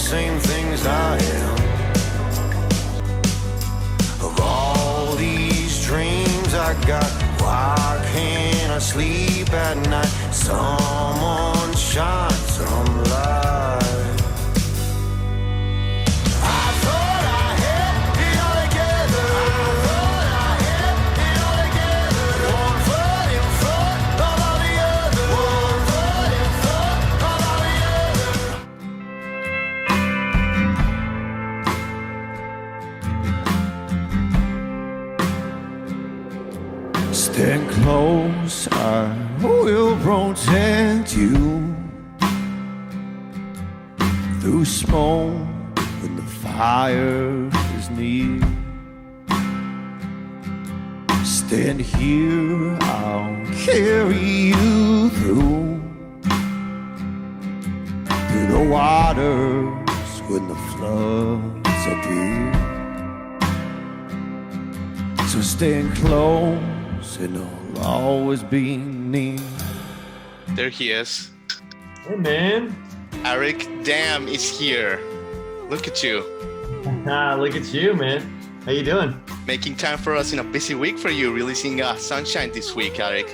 same things I am. Of all these dreams I got, why can't I sleep at night? Someone shine some light. Stand close, I will protect you through smoke when the fire is near. Stand here, I'll carry you through the waters when the floods appear. So stand close and I'll always be near. There he is. Hey, man. Aric Damm is here. Look at you. Look at you, man. How you doing? Making time for us in a busy week for you, releasing Sunshine this week, Aric.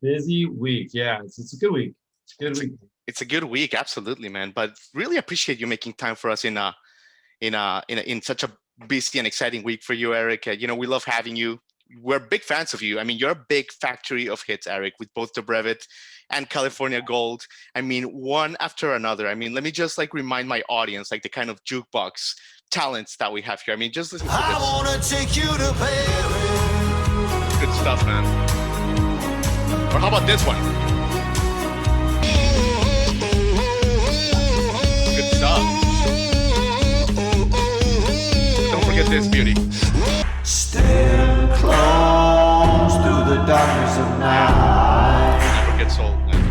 Busy week. Yeah, it's a good week. It's a good week. It's a good week, absolutely, man. But really appreciate you making time for us in such a busy and exciting week for you, Aric. We love having you. We're big fans of you. I mean, you're a big factory of hits, Aric, with both the Brevet and California Gold. I mean, one after another. I mean, let me just remind my audience, the kind of jukebox talents that we have here. I mean, just listen to this. I wanna take you to Paris. Good stuff, man. Or how about this one? Good stuff. Don't forget this beauty. Stand close through the darkness of night. Never gets old, man.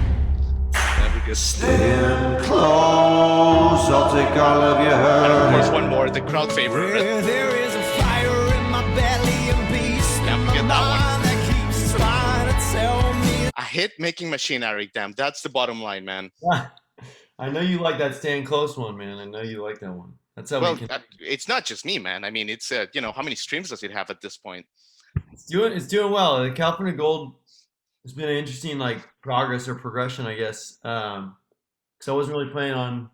Never gets old. Stand close, I'll take all of your hurt. And of course, one more, the crowd favorite. Where there is a fire in my belly, a beast Can't in my forget that one. mind that keeps trying to tell me. A hit-making machine, Aric Damm. That's the bottom line, man. I know you like that stand close one, man. I know you like that one. That's how Well, we can. it's not just me, man. I mean, it's how many streams does it have at this point? It's doing well. The California Gold has been an interesting progress or progression, I guess. Because I wasn't really planning on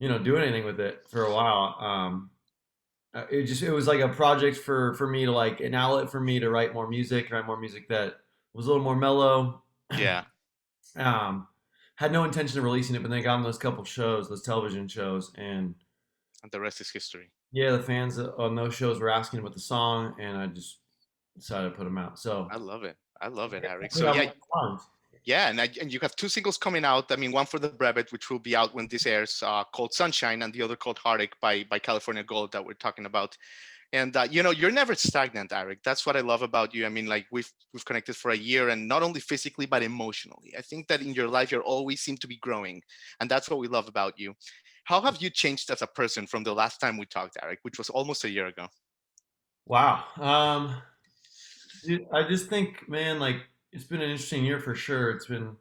doing anything with it for a while. It was like a project for me to an outlet for me to write more music that was a little more mellow. Yeah. Had no intention of releasing it, but then I got on those couple shows, those television shows, and And the rest is history. yeah, the fans on those shows were asking about the song, and I just decided to put them out. So I love it. I love it, Aric. I So put out yeah, more songs. yeah, and you have two singles coming out. I mean, one for the Brevet, which will be out when this airs, called Sunshine, and the other called Heartache by California Gold that we're talking about. And you're never stagnant, Aric. That's what I love about you. I mean, we've connected for a year, and not only physically but emotionally. I think that in your life you always seem to be growing, and that's what we love about you. How have you changed as a person from the last time we talked, Aric, which was almost a year ago? Wow. Dude, I just think, man, it's been an interesting year for sure. It's been,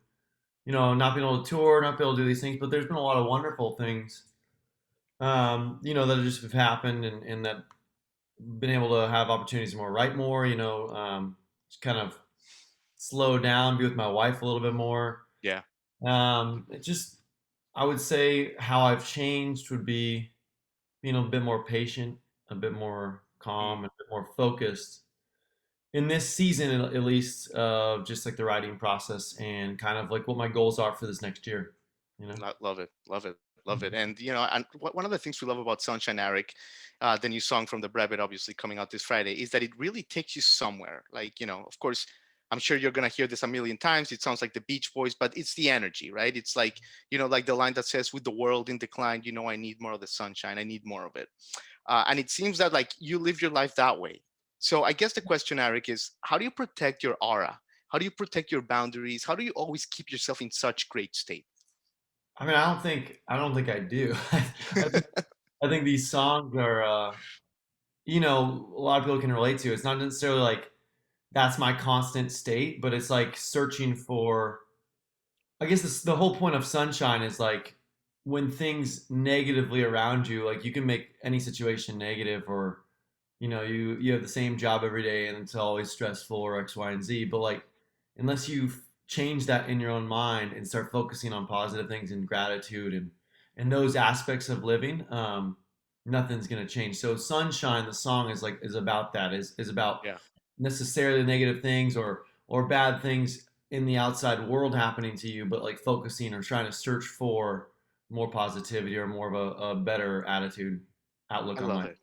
not being able to tour, not being able to do these things, but there's been a lot of wonderful things, that just have happened and that been able to have opportunities to write more, just kind of slow down, be with my wife a little bit more. Yeah. It just, I would say how I've changed would be being a bit more patient, a bit more calm, and a bit more focused in this season, at least, of just the writing process and kind of what my goals are for this next year. Love it, love it, love it. And and one of the things we love about Sunshine, Aric, the new song from the Brevet, obviously coming out this Friday, is that it really takes you somewhere. Of course, I'm sure you're gonna hear this a million times. It sounds like the Beach Boys, but it's the energy, right? It's like the line that says, "With the world in decline, I need more of the sunshine. I need more of it." And it seems that you live your life that way. So I guess the question, Aric, is how do you protect your aura? How do you protect your boundaries? How do you always keep yourself in such great state? I mean, I don't think I do. I think these songs are, a lot of people can relate to. It's not necessarily that's my constant state, but it's searching for. I guess the whole point of Sunshine is when things negatively around you, like you can make any situation negative, or you have the same job every day and it's always stressful or X, Y, and Z. But like, unless you change that in your own mind and start focusing on positive things and gratitude and those aspects of living, nothing's gonna change. So Sunshine, the song is about that. Is about Yeah, necessarily negative things or bad things in the outside world happening to you, but like focusing or trying to search for more positivity or more of a better attitude, I outlook on love life.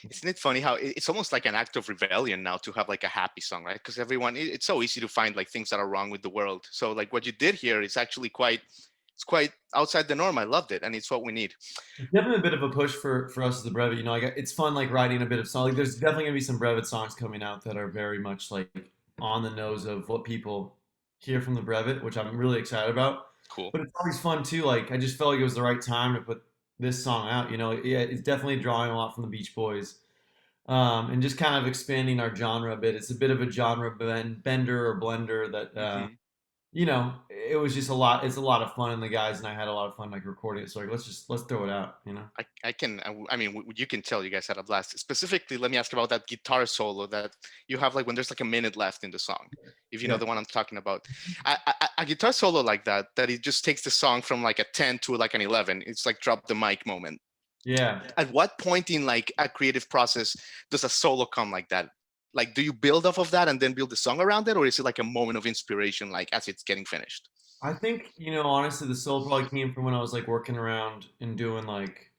it. Isn't it funny how it's almost like an act of rebellion now to have like a happy song, right? Because everyone, it's so easy to find like things that are wrong with the world. So like what you did here is actually it's quite outside the norm. I loved it, and it's what we need. It's definitely a bit of a push for us as the Brevet. It's fun like writing a bit of song. Like there's definitely gonna be some Brevet songs coming out that are very much like on the nose of what people hear from the Brevet, which I'm really excited about. Cool. But it's always fun too. Like I just felt like it was the right time to put this song out. Yeah, it's definitely drawing a lot from the Beach Boys, and just kind of expanding our genre a bit. It's a bit of a genre bender or blender that Hmm. it was just a lot. It's a lot of fun, and the guys and I had a lot of fun like recording it. So like, let's throw it out. I can, I mean, you can tell you guys had a blast. Specifically, let me ask about that guitar solo that you have, like when there's like a minute left in the song, if you know Yeah, the one I'm talking about. A guitar solo like that, that it just takes the song from like a 10 to like an 11. It's like drop the mic moment. yeah. At what point in like a creative process does a solo come like that? Like, do you build off of that and then build the song around it, or is it like a moment of inspiration, like as it's getting finished? I think honestly, the soul probably came from when I was like working around and doing like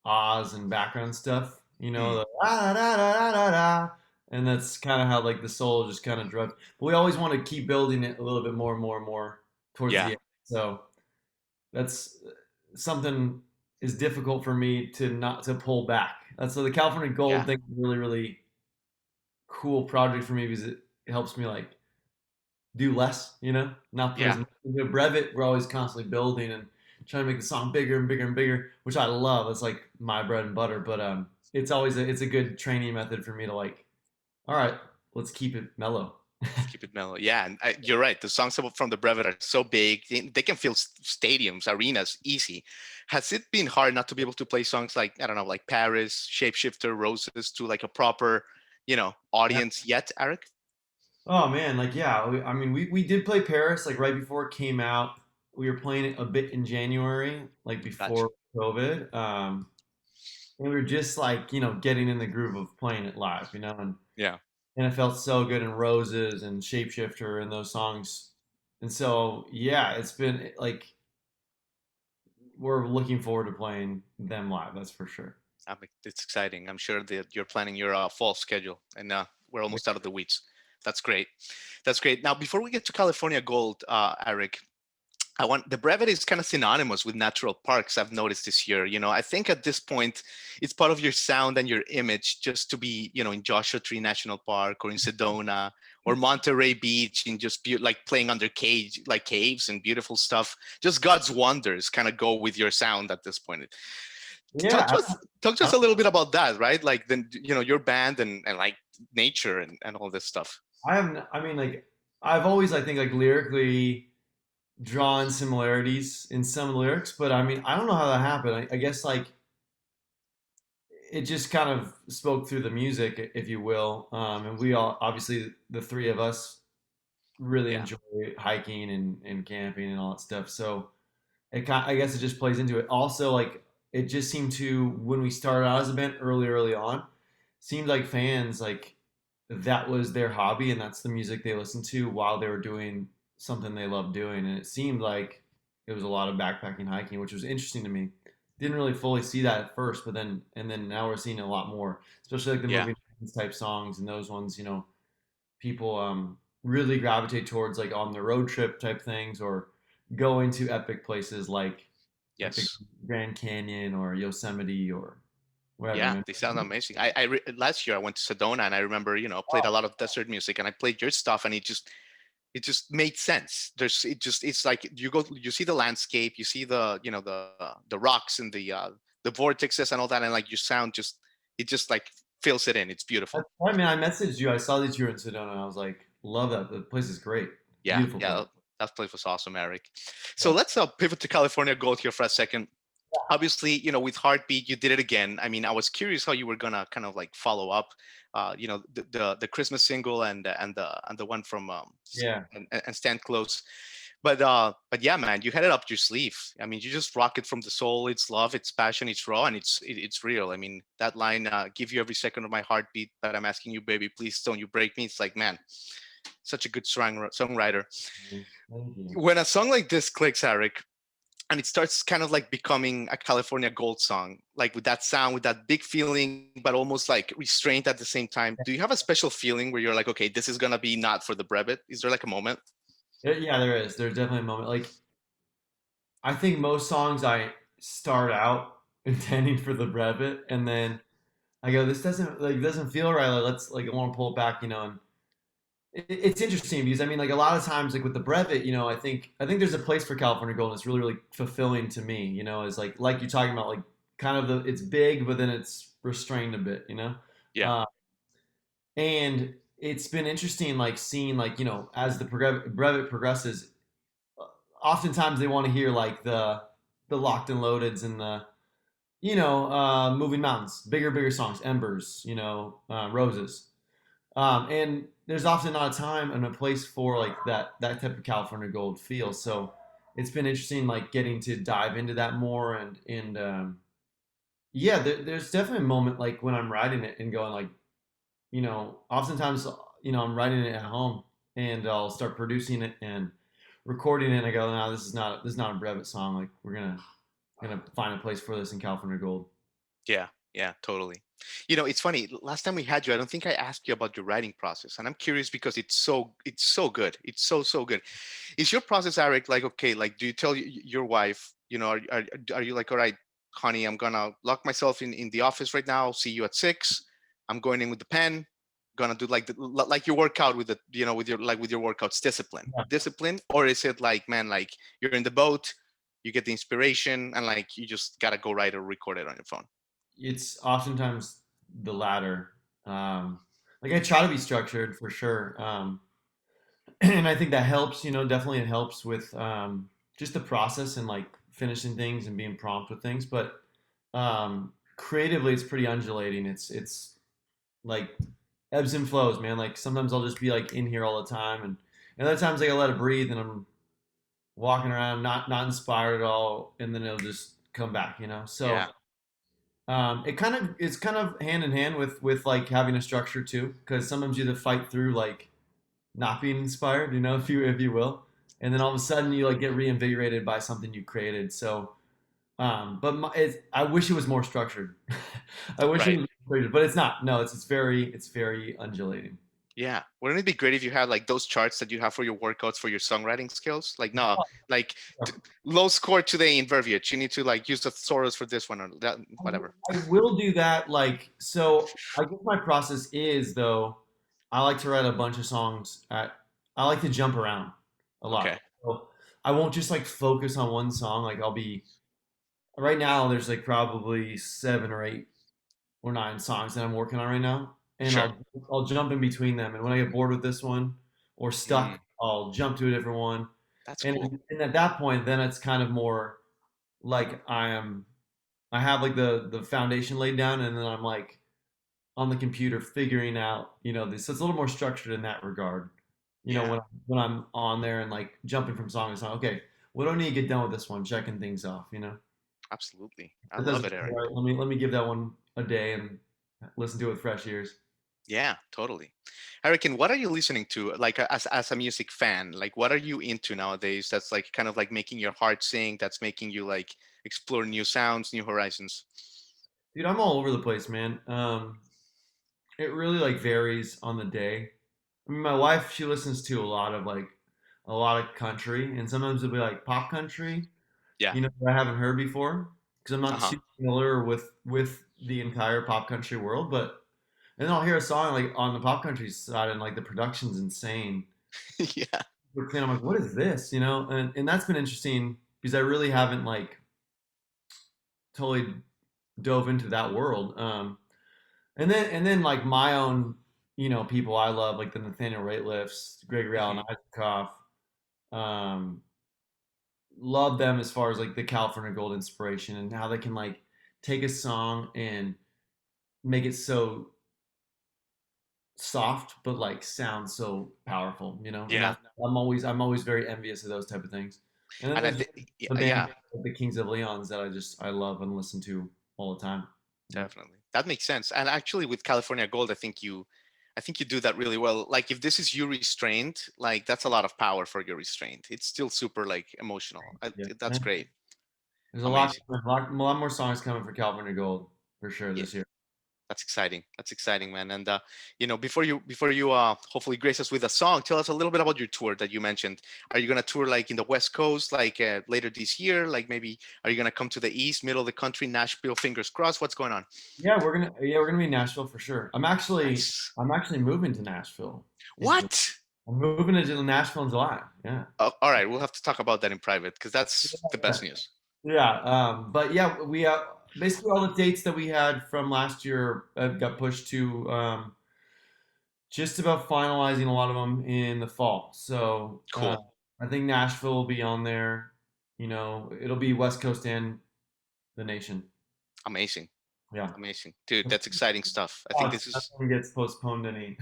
Oz and background stuff. Mm, The da da da da da da, and that's kind of how like the soul just kind of drove. But we always want to keep building it a little bit more and more and more towards the yeah, end. So that's something is difficult for me to not to pull back. That's so the California Gold yeah, thing is really really cool project for me because it helps me like do less, not put as yeah. much. The Brevet, we're always constantly building and trying to make the song bigger and bigger and bigger, which I love. It's like my bread and butter. But it's always it's a good training method for me to like. All right, let's keep it mellow. Let's keep it mellow. Yeah, and you're right. The songs from the Brevet are so big; they can fill stadiums, arenas, easy. Has it been hard not to be able to play songs like I don't know, like Paris, Shapeshifter, Roses to like a proper, Yeah. audience yet, Aric? Oh man, like yeah, I mean we did play Paris like right before it came out. We were playing it a bit in January, like Gotcha. before COVID. And we were just like getting in the groove of playing it live, Yeah, and it felt so good in Roses and Shapeshifter and those songs. And so yeah, it's been like we're looking forward to playing them live. That's for sure. it's exciting. I'm sure that you're planning your fall schedule, and we're almost out of the weeds. That's great. That's great. Now, before we get to California Gold, Aric, I want the Brevet is kind of synonymous with natural parks. I've noticed this year. I think at this point, it's part of your sound and your image just to be, in Joshua Tree National Park or in Sedona or Monterey Beach and just like playing under like caves and beautiful stuff. Just God's wonders kind of go with your sound at this point. Talk to Yeah, us, talk to I, us a little bit about that, right? Like then, your band and like nature and all this stuff. I have. I mean, like I've always, I think, like lyrically drawn similarities in some lyrics, but I mean, I don't know how that happened. I guess like it just kind of spoke through the music, if you will. And we all, obviously, the three of us really Yeah. enjoy hiking and camping and all that stuff. So I guess it just plays into it. Also, like it just seemed to when we started out as a band early on, seemed like fans like that was their hobby and that's the music they listened to while they were doing something they loved doing. And it seemed like it was a lot of backpacking hiking, which was interesting to me. Didn't really fully see that at first, but then now we're seeing a lot more, especially like the Yeah. moving type songs and those ones. People really gravitate towards like on the road trip type things or going to epic places like the Yes. Grand Canyon or Yosemite or wherever. Yeah, they sound amazing. Last year I went to Sedona and I remember, played a lot of desert music and I played your stuff and it just made sense. It's like you see the landscape, you see the rocks and the vortexes and all that, and like your sound it just like fills it in. It's beautiful. I mean, I messaged you. I saw that you were in Sedona. And I was like, love that. The place is great. Yeah, Beautiful place. yeah. That place was awesome, Aric. So let's pivot to California Gold here for a second. Obviously, with Heartbeat, you did it again. I mean, I was curious how you were gonna kind of like follow up, the Christmas single and the one from Yeah. and Stand Close. But yeah, man, you had it up your sleeve. I mean, you just rock it from the soul. It's love, it's passion, it's raw, and it's real. I mean, that line, "Give you every second of my heartbeat, but I'm asking you, baby, please don't you break me." It's like, man, such a good songwriter. Thank you. When a song like this clicks, Aric, and it starts kind of like becoming a California Gold song, like with that sound, with that big feeling, but almost like restraint at the same time. Do you have a special feeling where you're like, okay, this is gonna be not for the Brevet? Is there like a moment? Yeah, there is. There's definitely a moment. Like I think most songs I start out intending for the brevet, and then I go, this doesn't feel right. Like, let's like I want to pull it back, and it's interesting because I mean, like a lot of times, like with the brevet, I think there's a place for California Gold. It's really really fulfilling to me. Is like you're talking about, like kind of it's big, but then it's restrained a bit. Yeah, Uh, and it's been interesting, like seeing like as the brevet progresses. Oftentimes they want to hear like the locked and loadeds and the moving mountains, bigger songs, embers, roses. And there's often not a time and a place for like that type of California Gold feel. So it's been interesting, like getting to dive into that more, and yeah, there's definitely a moment like when I'm writing it and going like, oftentimes, I'm writing it at home and I'll start producing it and recording it. And I go, no, this is not a Brevet song. Like we're gonna find a place for this in California Gold. yeah, yeah, totally. It's funny. Last time we had you, I don't think I asked you about your writing process, and I'm curious because it's so good. It's so good. Is your process, Aric, like okay, like do you tell your wife, are you like, all right, honey, I'm gonna lock myself in the office right now. See you at 6. I'm going in with the pen. Gonna do like like your workout with the with your workouts, discipline, or is it like, man, like you're in the boat, you get the inspiration, and like you just gotta go write or record it on your phone? It's oftentimes the latter. Like I try to be structured for sure, and I think that helps. Definitely it helps with just the process and like finishing things and being prompt with things. But creatively, it's pretty undulating. It's like ebbs and flows, man. Like sometimes I'll just be like in here all the time, and other times like I let it breathe, and I'm walking around not inspired at all, and then it'll just come back. So Yeah, it's kind of hand in hand with like having a structure too, because sometimes you have to fight through like not being inspired, if you will, and then all of a sudden you like get reinvigorated by something you created. So, I wish it was more structured. I wish it right. was more structured, but it's not. No, it's very undulating. Yeah. Wouldn't it be great if you had like those charts that you have for your workouts for your songwriting skills? Like, no, like t- low score today in verbiage. You need to like use the thesaurus for this one or that, whatever. I will do that. Like, so I guess my process is though, I like to write a bunch of songs I like to jump around a Okay. lot. So I won't just like focus on one song. Like right now, there's like probably 7 or 8 or 9 songs that I'm working on right now. And Sure. I'll jump in between them. And when I get bored with this one or Mm, stuck, I'll jump to a different one. that's cool. And at that point, then it's kind of more like I have like the foundation laid down, and then I'm like on the computer figuring out this. So it's a little more structured in that regard. Yeah, When I'm on there and like jumping from song to song. Okay, what do I need to get done with this one? Checking things off. absolutely. I That love doesn't it, feel Eric. right. Let me give that one a day and listen to it with fresh ears. Yeah, totally. Eric, and what are you listening to? Like as a music fan, like what are you into nowadays? That's like kind of like making your heart sing. That's making you like explore new sounds, new horizons. Dude, I'm all over the place, man. It really like varies on the day. I mean, my wife, she listens to a lot of country, and sometimes it'll be like pop country, Yeah. that I haven't heard before because I'm Uh not huh. too familiar with the entire pop country world. But and then I'll hear a song like on the pop country side, and like the production's insane. Yeah. Super clean. I'm like, what is this? And that's been interesting because I really haven't like totally dove into that world. And then like my own, people I love, like the Nathaniel Ratlifts, Gregory Allen Hmm. Isaacoff, um, love them as far as like the California Gold inspiration and how they can like take a song and make it so soft but like sound so powerful, you know. And Yeah, that's I'm always very envious of those type of things. And then and I there's think the yeah, band like the Kings of Leons that I love and listen to all the time. You know? definitely that makes sense. And actually, with California Gold, I think you do that really well. Like if this is you restrained, like that's a lot of power for your restraint. It's still super like emotional. Yeah. That's great. There's Amazing. a lot more songs coming for California Gold for sure Yeah. this year. That's exciting. That's exciting, man. And before you hopefully grace us with a song, tell us a little bit about your tour that you mentioned. Are you gonna tour like in the West Coast, like later this year? Like maybe are you gonna come to the East, middle of the country, Nashville? Fingers crossed. What's going on? Yeah, we're gonna be in Nashville for sure. Nice. I'm actually moving to Nashville in July. What? I'm moving to Nashville in July. Yeah. All right, we'll have to talk about that in private because that's the best news. Yeah, but yeah, we basically all the dates that we had from last year got pushed to just about finalizing a lot of them in the fall. So Cool. I think Nashville will be on there. You know, it'll be West Coast and the nation. Amazing. Yeah. Amazing. Dude, that's exciting stuff. I think this is Nothing gets postponed any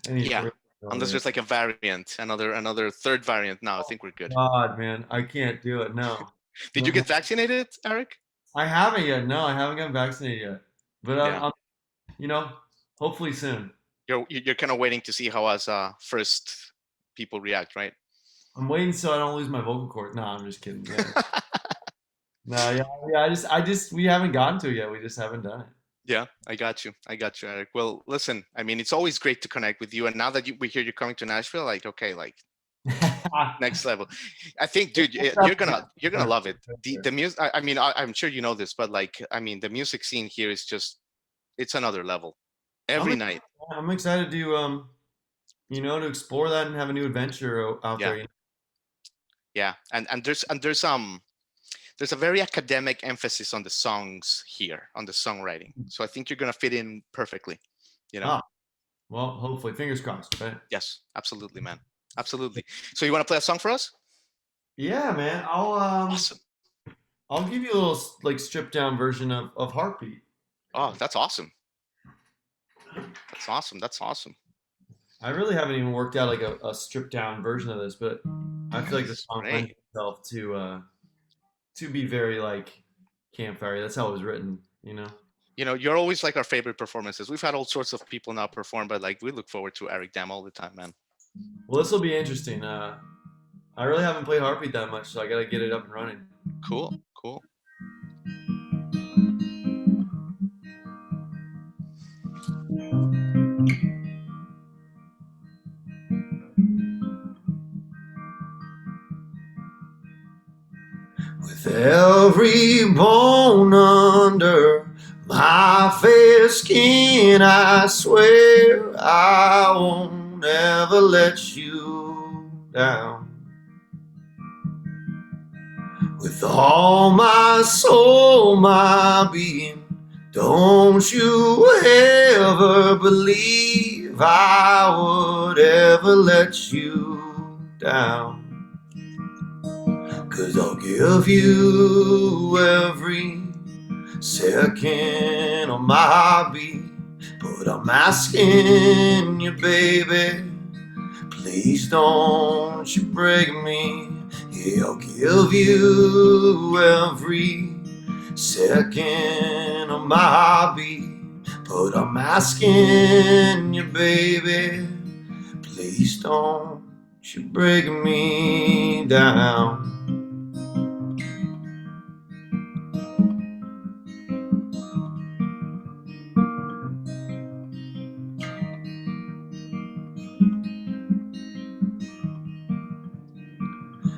yeah. further. Unless there's like a variant, another third variant now, I think we're good. God, man, I can't do it. No. Did you get vaccinated, Eric? I haven't yet. No, I haven't gotten vaccinated yet. But Yeah. I'm you know, hopefully soon. You're kind of waiting to see how us first people react, right? I'm waiting so I don't lose my vocal cord. No, I'm just kidding. Yeah. No, yeah. We haven't gotten to it yet. We just haven't done Yeah, I got you. I got you, Eric. Well, listen, I mean, it's always great to connect with you. And now that we hear you're coming to Nashville, like, okay, like it. next level. I think, dude, you're gonna love it. The music. I mean, I'm sure you know this, but like, I mean, the music scene here is just it's another level. I'm Every night. I'm excited to to explore that and have a new adventure out Yeah, there. You yeah. There's a very academic emphasis on the songs here, on the songwriting. know? So I think you're gonna fit in perfectly. You know. Ah, well, hopefully, fingers crossed. Right? Yes, absolutely, man. Absolutely. So you want to play a song for us? Yeah, man. Awesome. I'll give you a little like stripped down version of Heartbeat. Oh, that's awesome. That's awesome. That's awesome. I really haven't even worked out like a stripped down version of this, but I feel like the Nice. song lends Great. itself to be very like campfire. That's how it was written, you know. You know, you're always like our favorite performances. We've had all sorts of people now perform, but like we look forward to Aric Damm all the time, man. Well, this will be interesting. I really haven't played Heartbeat that much, so I gotta get it up and running. Cool. Cool. With every bone under my fair skin, I swear I won't ever let you down. With all my soul, my being, don't you ever believe I would ever let you down. 'Cause I'll give you every second of my beat. But I'm asking you, baby, please don't you break me. Yeah, I'll give you every second of my beat. But I'm asking you, baby, please don't you break me down.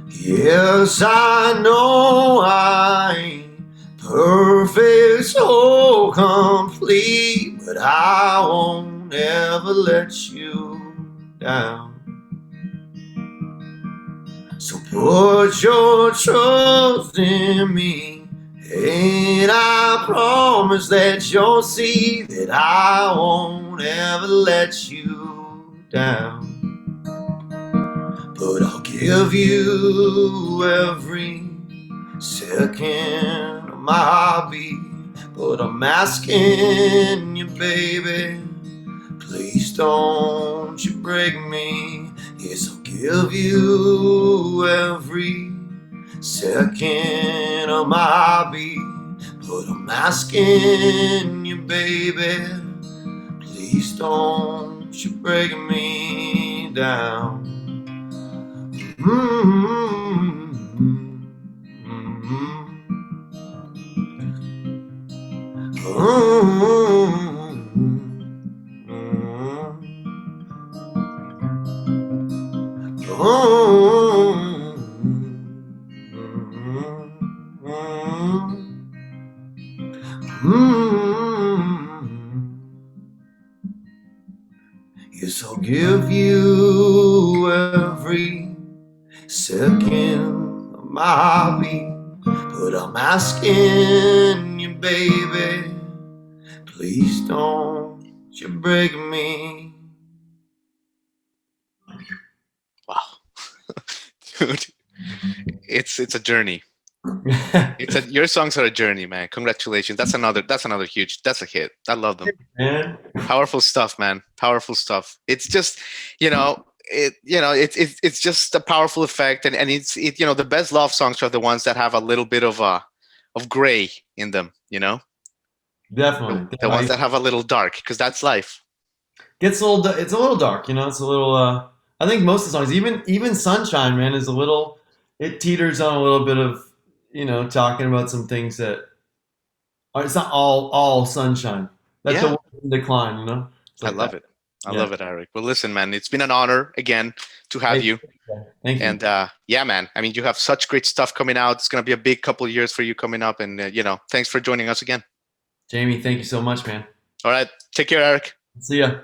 Yes, I know I ain't perfect, so complete, but I won't ever let you down. So put your trust in me, and I promise that you'll see that I won't ever let you down. but I'll give you every second of my heartbeat. But I'm asking you, baby, please don't you break me. Yes, I'll give you every second of my heartbeat. But I'm asking you, baby, please don't you break me down. Yes, I'll give you every second of my heartbeat, but I'm asking you, baby, please don't you break me. Wow. Dude, it's a journey. Your songs are a journey, man. Congratulations. That's another huge. That's a hit. I love them. Man. Powerful stuff, man. Powerful stuff. It's just, it's just a powerful effect, and the best love songs are the ones that have a little bit of gray in them. Definitely. The ones that have a little dark, because that's life. Gets a little. It's a little dark, It's a little. I think most of the songs, even "Sunshine," man, is a little. It teeters on a little bit of, talking about some things that. It's not all sunshine. Let the Yeah, wind decline. It's I like love that. it. I Yeah. love it, Aric. Well, listen, man, it's been an honor again to have Hey, you. thank you, And yeah, man, I mean, you have such great stuff coming out. It's going to be a big couple of years for you coming up. And, thanks for joining us again. Jamie. Thank you so much, man. All right. Take care, Aric. See ya.